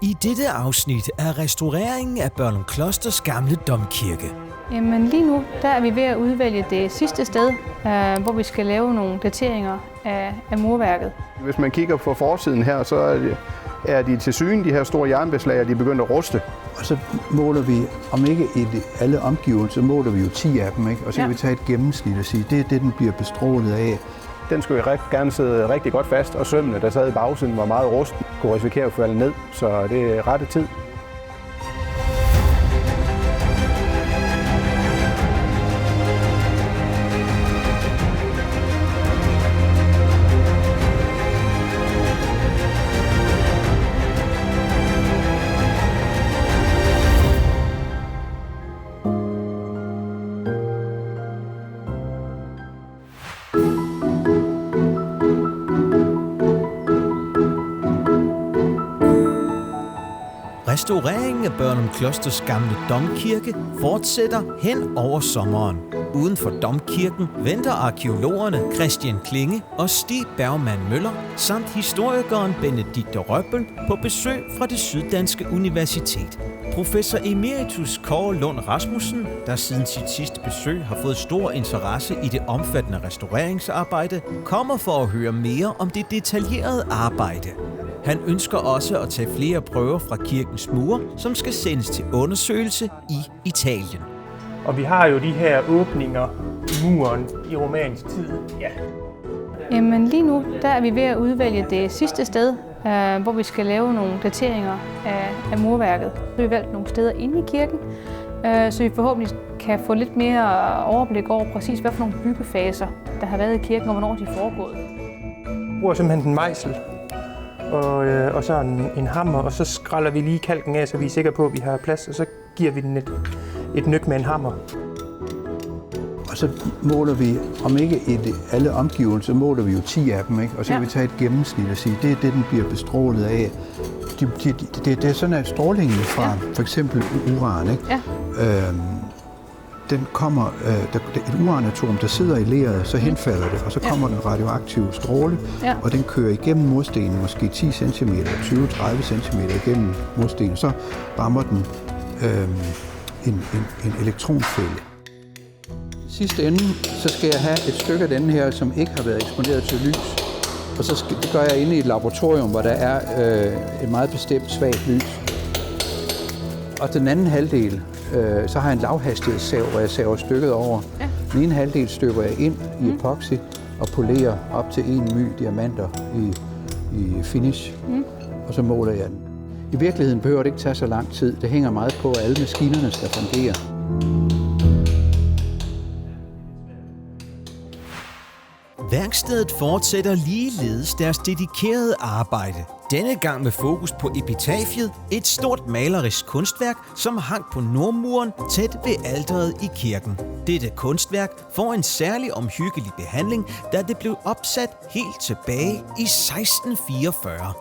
I dette afsnit er restaureringen af Børglum Klosters gamle domkirke. Jamen lige nu der er vi ved at udvælge det sidste sted, hvor vi skal lave nogle dateringer af murværket. Hvis man kigger på forsiden her, så er de til syne, de her store jernbeslag, og de er begyndt at ruste. Og så måler vi, om ikke i alle omgivelser, måler vi jo 10 af dem, ikke? Og så kan vi tage et gennemsnit og sige, det er det, den bliver bestrålet af. Den skulle gerne sidde rigtig godt fast, og sømmene, der sad i bagsiden, var meget rusten, kunne risikere at falde ned, så det er rette tid. Restaureringen af Børglum Klosters gamle domkirke fortsætter hen over sommeren. Uden for domkirken venter arkæologerne Christian Klinge og Stig Bergmann Møller samt historikeren Benedikte Røbbel på besøg fra det Syddanske Universitet. Professor emeritus Kåre Lund Rasmussen, der siden sit sidste besøg har fået stor interesse i det omfattende restaureringsarbejde, kommer for at høre mere om det detaljerede arbejde. Han ønsker også at tage flere prøver fra kirkens mure, som skal sendes til undersøgelse i Italien. Og vi har jo de her åbninger i muren i romansk tid. Ja. Jamen lige nu der er vi ved at udvælge det sidste sted, hvor vi skal lave nogle dateringer af murværket. Så har vi valgt nogle steder inde i kirken, så vi forhåbentlig kan få lidt mere overblik over præcis, hvad for nogle byggefaser, der har været i kirken, og hvornår de er foregået. Vi bruger simpelthen en mejsel og så en hammer, og så skræller vi lige kalken af, så vi er sikre på, at vi har plads, og så giver vi den et nyk med en hammer. Og så måler vi, om ikke i alle omgivelser, måler vi jo 10 af dem, ikke? Og så kan vi tage et gennemsnit og sige, det er det, den bliver bestrålet af. Det er sådan, at strålingen fra for eksempel uran, ikke? Ja. Den kommer, et uranatom, der sidder i leret, så henfalder det, og så kommer den radioaktive stråle, og den kører igennem murstenen, måske 10 cm, 20-30 cm igennem murstenen, så rammer den en elektronfælde. Sidste ende, så skal jeg have et stykke af denne her, som ikke har været eksponeret til lys, og det gør jeg inde i et laboratorium, hvor der er et meget bestemt svagt lys. Og den anden halvdel, så har jeg en lavhastighedssav, hvor jeg saver stykket over. Den ene halvdel stykker jeg ind i epoxy og polerer op til 1 my diamanter i finish, og så måler jeg den. I virkeligheden behøver det ikke tage så lang tid. Det hænger meget på, at alle maskinerne skal fungere. Værkstedet fortsætter ligeledes deres dedikerede arbejde. Denne gang med fokus på epitafiet, et stort malerisk kunstværk, som hang på nordmuren tæt ved alteret i kirken. Dette kunstværk får en særlig omhyggelig behandling, da det blev opsat helt tilbage i 1644.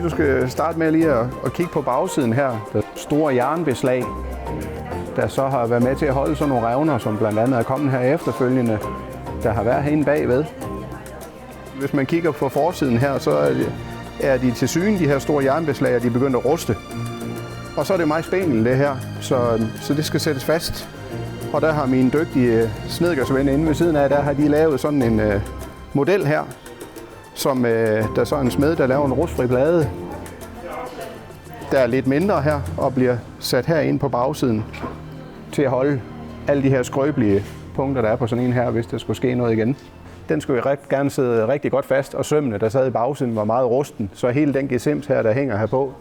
Du skal starte med lige at kigge på bagsiden her. Der er store jernbeslag, der så har været med til at holde sådan nogle revner, som blandt andet er kommet her efterfølgende, der har været herinde bagved. Hvis man kigger på forsiden her, så er de til syne, de her store jernbeslag, og de er begyndt at ruste. Og så er det meget spændende det her, så det skal sættes fast. Og der har mine dygtige snedkersvend inde ved siden af, der har de lavet sådan en model her, som der så er en smed, der laver en rustfri plade. Der er lidt mindre her, og bliver sat her ind på bagsiden til at holde alle de her skrøbelige punkter, der er på sådan en her, hvis der skulle ske noget igen. Den skulle jo gerne sidde rigtig godt fast, og sømmene, der sad i bagsiden, var meget rusten. Så hele den gesims her, der hænger herpå,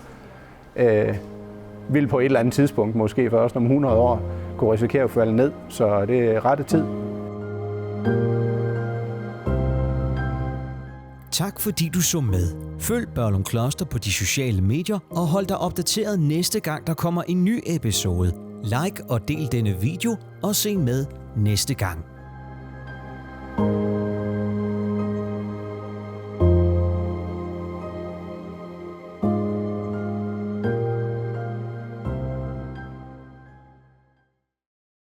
vil på et eller andet tidspunkt, måske først om 100 år, kunne risikere at falde ned. Så det er rette tid. Tak fordi du så med. Følg Børglum Kloster på de sociale medier og hold dig opdateret næste gang, der kommer en ny episode. Like og del denne video og se med næste gang.